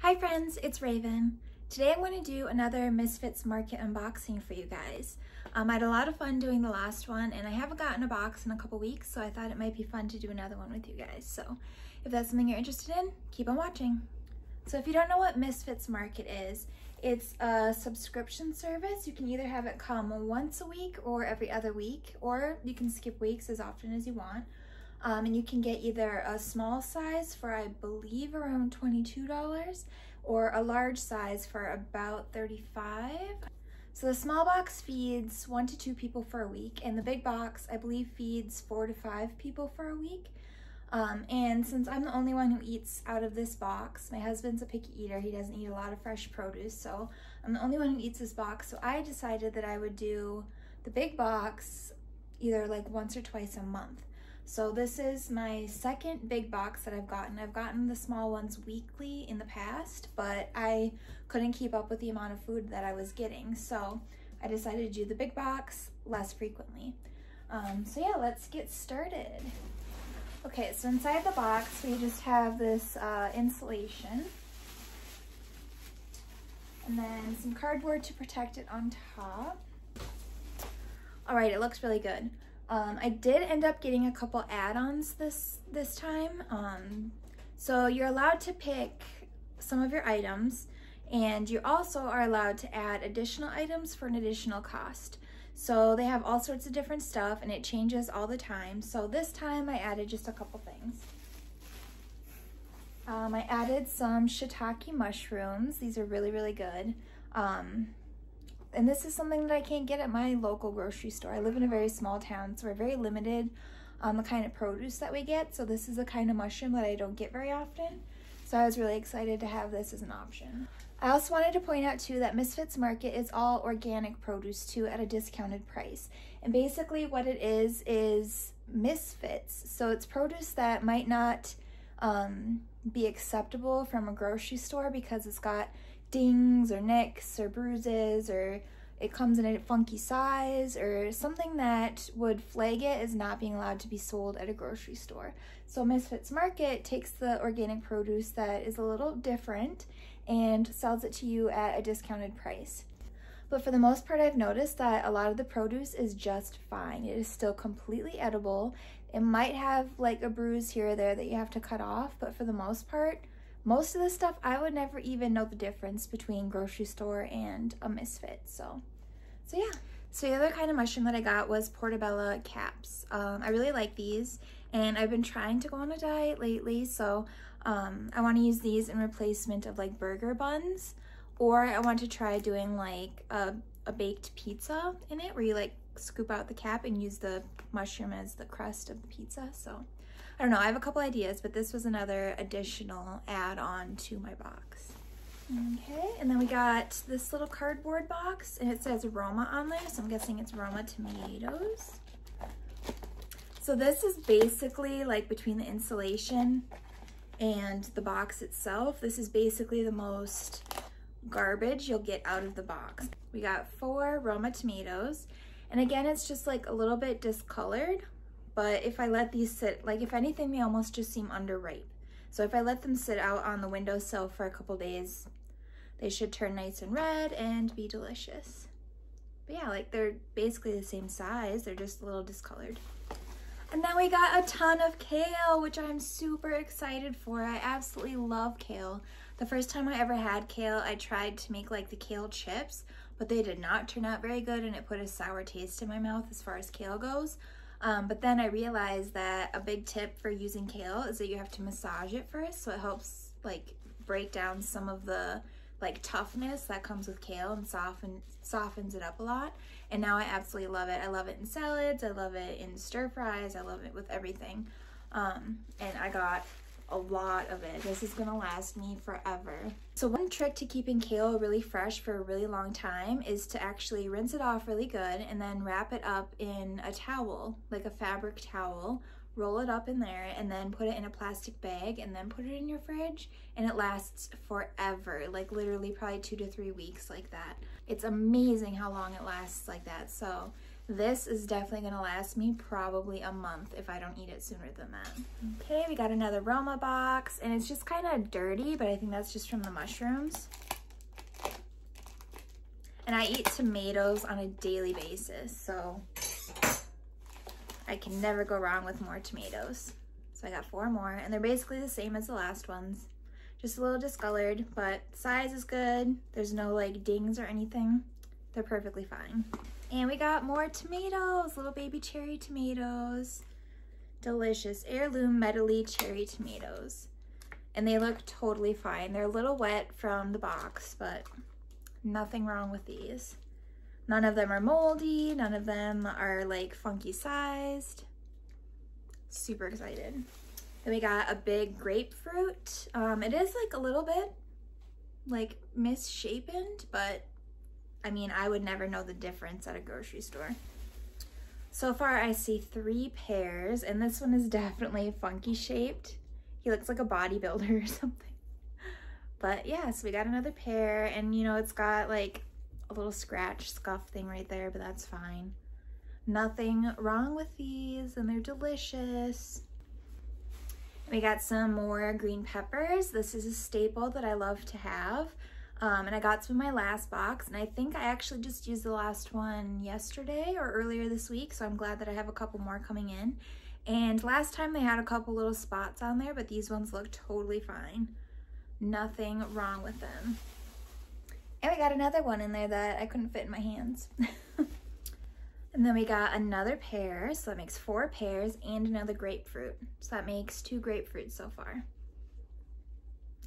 Hi friends, it's Raven. Today I'm going to do another Misfits Market unboxing for you guys. I had a lot of fun doing the last one and I haven't gotten a box in a couple weeks, so I thought it might be fun to do another one with you guys. So if that's something you're interested in, keep on watching. So if you don't know what Misfits Market is, it's a subscription service. You can either have it come once a week or every other week, or you can skip weeks as often as you want. And you can get either a small size for I believe around $22 or a large size for about $35. So the small box feeds 1 to 2 people for a week, and the big box I believe feeds 4 to 5 people for a week. And since I'm the only one who eats out of this box, my husband's a picky eater, he doesn't eat a lot of fresh produce, so I'm the only one who eats this box, so I decided that I would do the big box either like once or twice a month. So this is my second big box that I've gotten. I've gotten the small ones weekly in the past, but I couldn't keep up with the amount of food that I was getting. So I decided to do the big box less frequently. So yeah, let's get started. Okay, so inside the box, we just have this insulation. And then some cardboard to protect it on top. All right, it looks really good. I did end up getting a couple add-ons this time. So you're allowed to pick some of your items, and you also are allowed to add additional items for an additional cost. So they have all sorts of different stuff and it changes all the time. So this time I added just a couple things. I added some shiitake mushrooms. These are really, really good. And this is something that I can't get at my local grocery store. I live in a very small town, so we're very limited on the kind of produce that we get. So this is the kind of mushroom that I don't get very often. So I was really excited to have this as an option. I also wanted to point out too that Misfits Market is all organic produce too at a discounted price. And basically what it is Misfits. So it's produce that might not be acceptable from a grocery store because it's got dings or nicks or bruises, or it comes in a funky size, or something that would flag it as not being allowed to be sold at a grocery store. So Misfits Market takes the organic produce that is a little different and sells it to you at a discounted price. But for the most part, I've noticed that a lot of the produce is just fine. It is still completely edible. It might have like a bruise here or there that you have to cut off, but for the most part, most of the stuff, I would never even know the difference between grocery store and a Misfit. So yeah. So the other kind of mushroom that I got was Portobello caps. I really like these, and I've been trying to go on a diet lately, so I want to use these in replacement of like burger buns, or I want to try doing like a baked pizza in it, where you like scoop out the cap and use the mushroom as the crust of the pizza. So I don't know, I have a couple ideas, but this was another additional add-on to my box. Okay, and then we got this little cardboard box, and it says Roma on there, so I'm guessing it's Roma tomatoes. So this is basically like between the insulation and the box itself, this is basically the most garbage you'll get out of the box. We got 4 Roma tomatoes, and again, it's just like a little bit discolored. But if I let these sit, like if anything, they almost just seem underripe. So if I let them sit out on the windowsill for a couple days, they should turn nice and red and be delicious. But yeah, like they're basically the same size, they're just a little discolored. And then we got a ton of kale, which I'm super excited for. I absolutely love kale. The first time I ever had kale, I tried to make like the kale chips, but they did not turn out very good, and it put a sour taste in my mouth as far as kale goes. But then I realized that a big tip for using kale is that you have to massage it first, so it helps like break down some of the like toughness that comes with kale and softens it up a lot. And now I absolutely love it. I love it in salads, I love it in stir fries, I love it with everything. And I got a lot of it. This is gonna last me forever. So one trick to keeping kale really fresh for a really long time is to actually rinse it off really good and then wrap it up in a towel, like a fabric towel, roll it up in there, and then put it in a plastic bag, and then put it in your fridge, and it lasts forever, like literally probably 2 to 3 weeks like that. It's amazing how long it lasts like that. So This is definitely gonna last me probably a month if I don't eat it sooner than that. Okay, we got another Roma box, and it's just kind of dirty, but I think that's just from the mushrooms. And I eat tomatoes on a daily basis, so I can never go wrong with more tomatoes. So I got 4 more, and they're basically the same as the last ones. Just a little discolored, but size is good. There's no like dings or anything. They're perfectly fine. And we got more tomatoes, little baby cherry tomatoes. Delicious, heirloom medley cherry tomatoes. And they look totally fine. They're a little wet from the box, but nothing wrong with these. None of them are moldy, none of them are like funky sized. Super excited. Then we got a big grapefruit. It is like a little bit like misshapen, but I mean, I would never know the difference at a grocery store. So far I see 3 pairs, and this one is definitely funky shaped. He looks like a bodybuilder or something. But yeah, so we got another pair, and you know, it's got like a little scratch scuff thing right there, but that's fine. Nothing wrong with these, and they're delicious. We got some more green peppers. This is a staple that I love to have. And I got some in my last box, and I think I actually just used the last one yesterday or earlier this week, so I'm glad that I have a couple more coming in. And last time they had a couple little spots on there, but these ones look totally fine. Nothing wrong with them. And we got another one in there that I couldn't fit in my hands. And then we got another pair, so that makes 4 pairs, and another grapefruit. So that makes 2 grapefruits so far.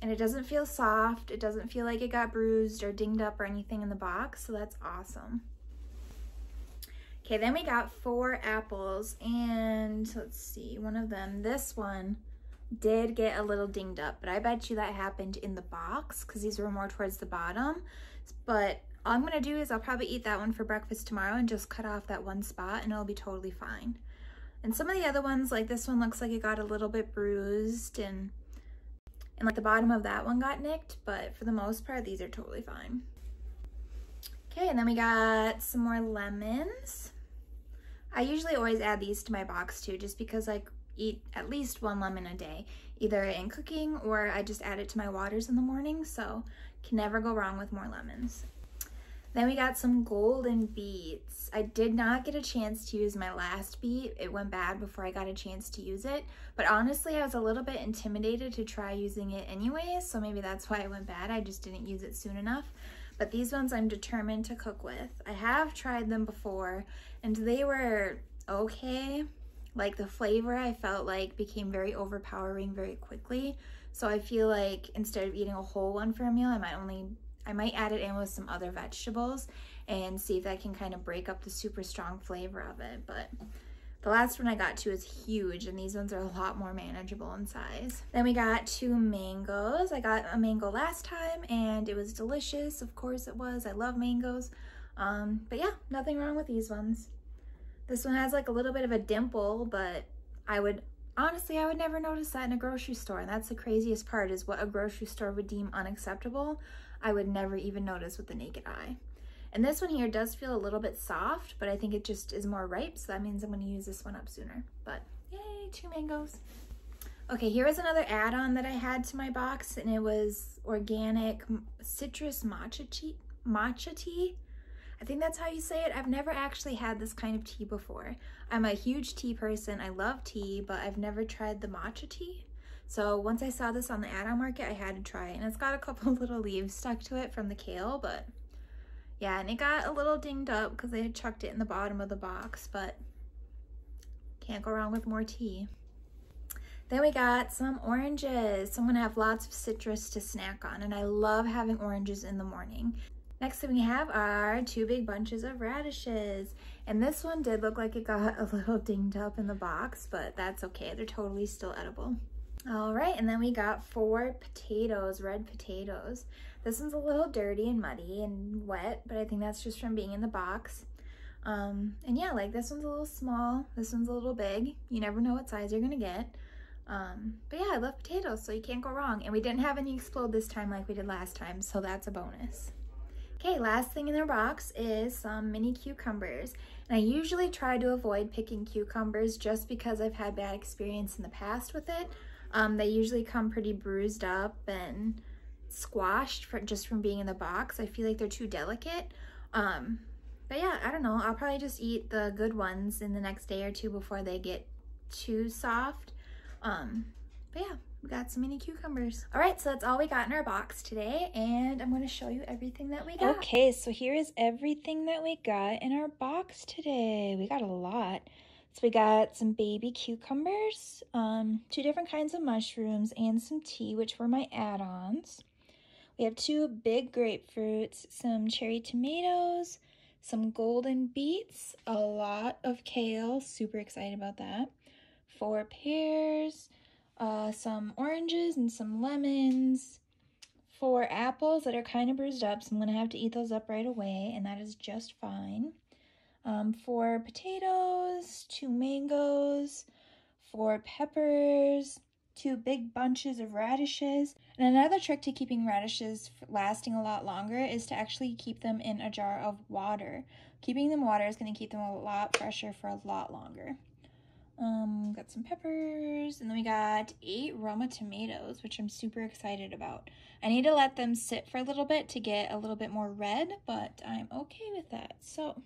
And it doesn't feel soft, it doesn't feel like it got bruised or dinged up or anything in the box, so that's awesome. Okay, then we got 4 apples, and let's see, one of them, this one did get a little dinged up, but I bet you that happened in the box because these were more towards the bottom. But all I'm gonna do is I'll probably eat that one for breakfast tomorrow and just cut off that one spot, and it'll be totally fine. And some of the other ones, like this one looks like it got a little bit bruised, and like the bottom of that one got nicked, but for the most part, these are totally fine. Okay, and then we got some more lemons. I usually always add these to my box too, just because I eat at least 1 lemon a day, either in cooking or I just add it to my waters in the morning, so can never go wrong with more lemons. Then we got some golden beets. I did not get a chance to use my last beet. It went bad before I got a chance to use it. But honestly, I was a little bit intimidated to try using it anyways, so maybe that's why it went bad. I just didn't use it soon enough. But these ones I'm determined to cook with. I have tried them before, and they were okay. Like the flavor, I felt like became very overpowering very quickly. So I feel like instead of eating a whole one for a meal, I might add it in with some other vegetables and see if that can kind of break up the super strong flavor of it. But the last one I got to is huge, and these ones are a lot more manageable in size. Then we got 2 mangoes. I got a mango last time, and it was delicious. Of course it was. I love mangoes. But yeah, nothing wrong with these ones. This one has like a little bit of a dimple, but honestly, I would never notice that in a grocery store. And that's the craziest part, is what a grocery store would deem unacceptable, I would never even notice with the naked eye. And this one here does feel a little bit soft, but I think it just is more ripe, so that means I'm going to use this one up sooner. But yay, 2 mangoes. Okay, here was another add-on that I had to my box, and it was organic citrus matcha tea. I think that's how you say it. I've never actually had this kind of tea before. I'm a huge tea person. I love tea, but I've never tried the matcha tea. So once I saw this on the add-on market, I had to try it. And it's got a couple little leaves stuck to it from the kale, but yeah, and it got a little dinged up because they had chucked it in the bottom of the box, but can't go wrong with more tea. Then we got some oranges. So I'm gonna have lots of citrus to snack on, and I love having oranges in the morning. Next thing we have are 2 big bunches of radishes. And this one did look like it got a little dinged up in the box, but that's okay. They're totally still edible. All right, and then we got 4 potatoes, red potatoes. This one's a little dirty and muddy and wet, but I think that's just from being in the box. And yeah, like this one's a little small, this one's a little big. You never know what size you're gonna get. But yeah, I love potatoes, so you can't go wrong. And we didn't have any explode this time like we did last time, so that's a bonus. Okay, last thing in their box is some mini cucumbers. And I usually try to avoid picking cucumbers just because I've had bad experience in the past with it. They usually come pretty bruised up and squashed just from being in the box. I feel like they're too delicate. But yeah, I don't know. I'll probably just eat the good ones in the next day or two before they get too soft. But yeah, we got some mini cucumbers. All right, so that's all we got in our box today, and I'm going to show you everything that we got. Okay, so here is everything that we got in our box today. We got a lot. So we got some baby cucumbers, 2 different kinds of mushrooms, and some tea, which were my add-ons. We have 2 big grapefruits, some cherry tomatoes, some golden beets, a lot of kale, super excited about that, 4 pears, some oranges and some lemons, 4 apples that are kind of bruised up, so I'm going to have to eat those up right away, and that is just fine. 4 potatoes, 2 mangoes, 4 peppers, 2 big bunches of radishes. And another trick to keeping radishes lasting a lot longer is to actually keep them in a jar of water. Keeping them water is going to keep them a lot fresher for a lot longer. Got some peppers, and then we got 8 Roma tomatoes, which I'm super excited about. I need to let them sit for a little bit to get a little bit more red, but I'm okay with that. So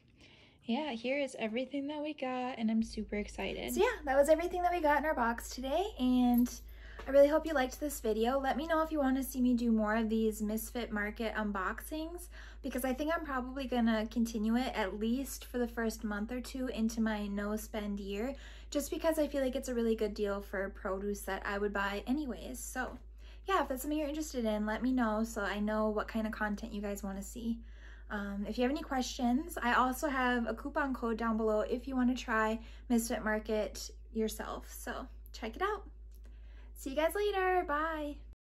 yeah, here is everything that we got, and I'm super excited. So yeah, that was everything that we got in our box today, and I really hope you liked this video. Let me know if you want to see me do more of these Misfit Market unboxings, because I think I'm probably gonna continue it at least for the first month or 2 into my no-spend year, just because I feel like it's a really good deal for produce that I would buy anyways. So yeah, if that's something you're interested in, let me know so I know what kind of content you guys want to see. If you have any questions, I also have a coupon code down below if you want to try Misfit Market yourself. So check it out. See you guys later. Bye.